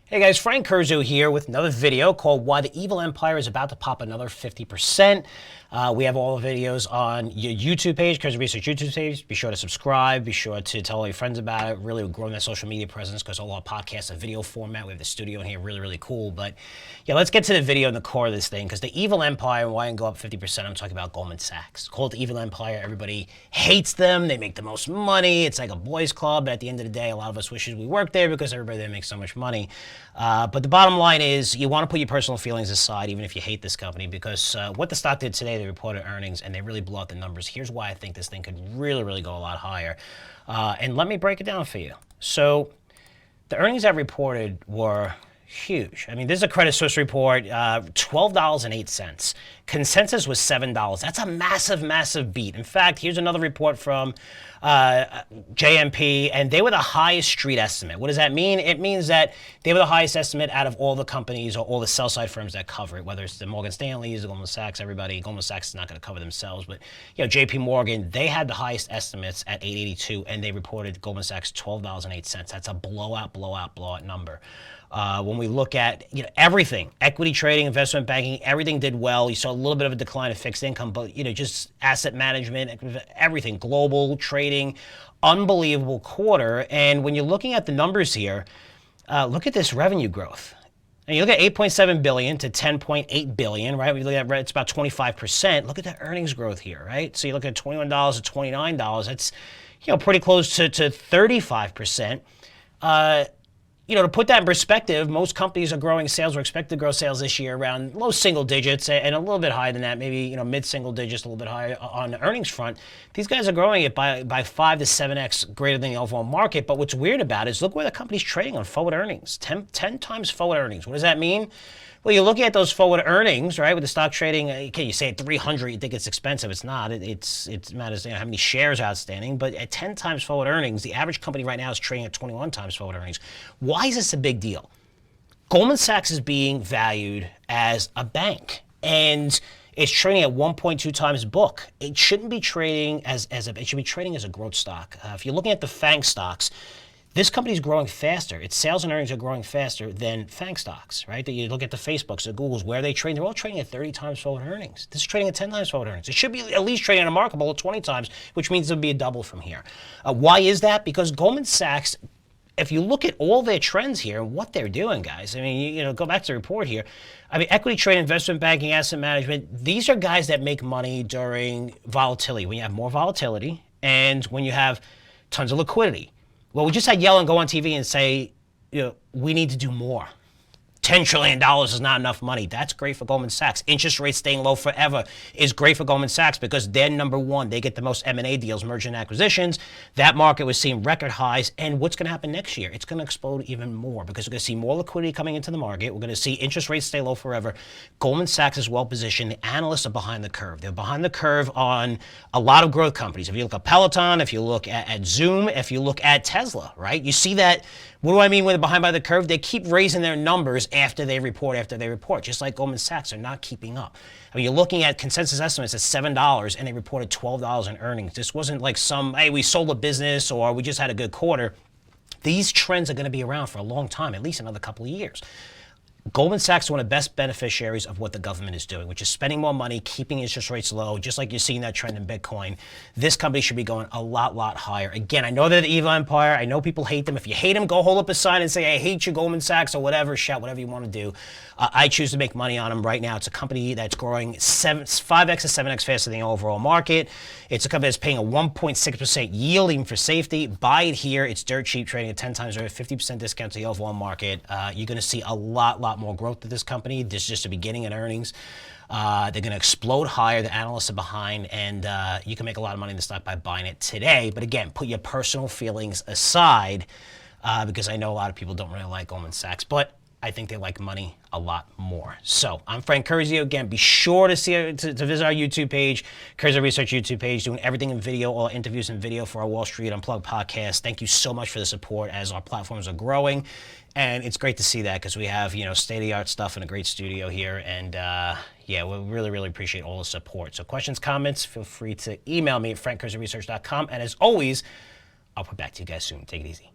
Hey guys, Frank Curzio here with another video called Why the Evil Empire is About to Pop Another 50%. We have all the videos on your YouTube page, Curzio Research YouTube page. Be sure to subscribe. Be sure to tell all your friends about it. Really, we're growing that social media presence because all our podcasts are video format. We have the studio in here, really cool. But yeah, let's get to the video and the core of this thing, because the evil empire and why it can go up 50%, I'm talking about Goldman Sachs. Called the evil empire. Everybody hates them. They make the most money. It's like a boys club. But at the end of the day, a lot of us wishes we worked there because everybody there makes so much money. But the bottom line is you want to put your personal feelings aside, even if you hate this company, because what the stock did today, they reported earnings and they really blew out the numbers. Here's why I think this thing could really go a lot higher. And let me break it down for you. So the earnings that reported were huge. I mean, this is a Credit Suisse report, $12.08. Consensus was $7. That's a massive beat. In fact, here's another report from JMP, and they were the highest street estimate. What does that mean? It means that they were the highest estimate out of all the companies or all the sell-side firms that cover it, whether it's the Morgan Stanleys, the Goldman Sachs, everybody. Goldman Sachs is not going to cover themselves, but JP Morgan, they had the highest estimates at 882, and they reported Goldman Sachs $12.08. That's a blowout number. When we look at everything, equity trading, investment banking, everything did well. You saw a little bit of a decline of fixed income, but just asset management, everything, global trading, unbelievable quarter. And when you're looking at the numbers here, look at this revenue growth. And you look at 8.7 billion to 10.8 billion, right? We look at it's about 25%. Look at the earnings growth here, right? So you look at $21 to $29. That's pretty close to 35%. To put that in perspective, most companies are growing sales or expect to grow sales this year around low single digits and a little bit higher than that, maybe mid single digits, a little bit higher on the earnings front. These guys are growing it by 5 to 7x greater than the overall market. But what's weird about it is look where the company's trading on forward earnings, 10 times forward earnings. What does that mean? Well, you're looking at those forward earnings, right? With the stock trading, okay, you say at 300, you think it's expensive. It's not. It matters how many shares outstanding. But at 10 times forward earnings, the average company right now is trading at 21 times forward earnings. Why is this a big deal? Goldman Sachs is being valued as a bank, and it's trading at 1.2 times book. It shouldn't be trading it should be trading as a growth stock. If you're looking at the FANG stocks, this company is growing faster. Its sales and earnings are growing faster than FANG stocks, right? That you look at the Facebooks, the Googles, where they trade. They're all trading at 30 times forward earnings. This is trading at 10 times forward earnings. It should be at least trading at a markable of 20 times, which means there'll be a double from here. Why is that? Because Goldman Sachs, if you look at all their trends here and what they're doing, guys, I mean, go back to the report here. I mean, equity trading, investment banking, asset management, these are guys that make money during volatility. When you have more volatility and when you have tons of liquidity. Well, we just had Yellen go on TV and say, we need to do more. $10 trillion is not enough money. That's great for Goldman Sachs. Interest rates staying low forever is great for Goldman Sachs because they're number one. They get the most M&A deals, merger and acquisitions. That market was seeing record highs. And what's going to happen next year? It's going to explode even more because we're going to see more liquidity coming into the market. We're going to see interest rates stay low forever. Goldman Sachs is well positioned. The analysts are behind the curve. They're behind the curve on a lot of growth companies. If you look at Peloton, if you look at Zoom, if you look at Tesla, right? You see that. What do I mean with they're behind by the curve? They keep raising their numbers after they report, just like Goldman Sachs are not keeping up. I mean, you're looking at consensus estimates at $7, and they reported $12 in earnings. This wasn't like hey, we sold a business or we just had a good quarter. These trends are going to be around for a long time, at least another couple of years. Goldman Sachs is one of the best beneficiaries of what the government is doing, which is spending more money, keeping interest rates low, just like you're seeing that trend in Bitcoin. This company should be going a lot higher. Again, I know they're the evil empire. I know people hate them. If you hate them, go hold up a sign and say, I hate you, Goldman Sachs, or whatever. Shout whatever you want to do. I choose to make money on them right now. It's a company that's growing 5x to 7x faster than the overall market. It's a company that's paying a 1.6% yield even for safety. Buy it here. It's dirt cheap, trading at 10 times over, 50% discount to the overall market. You're going to see a lot more growth to this company. This is just the beginning in earnings. They're going to explode higher. The analysts are behind, and you can make a lot of money in the stock by buying it today. But again, put your personal feelings aside because I know a lot of people don't really like Goldman Sachs, but I think they like money a lot more. So I'm Frank Curzio. Again, be sure to visit our YouTube page, Curzio Research YouTube page, doing everything in video, all interviews in video for our Wall Street Unplugged podcast. Thank you so much for the support as our platforms are growing. And it's great to see that because we have, state-of-the-art stuff in a great studio here. And yeah, we really appreciate all the support. So questions, comments, feel free to email me at frankcurzioresearch.com. And as always, I'll put back to you guys soon. Take it easy.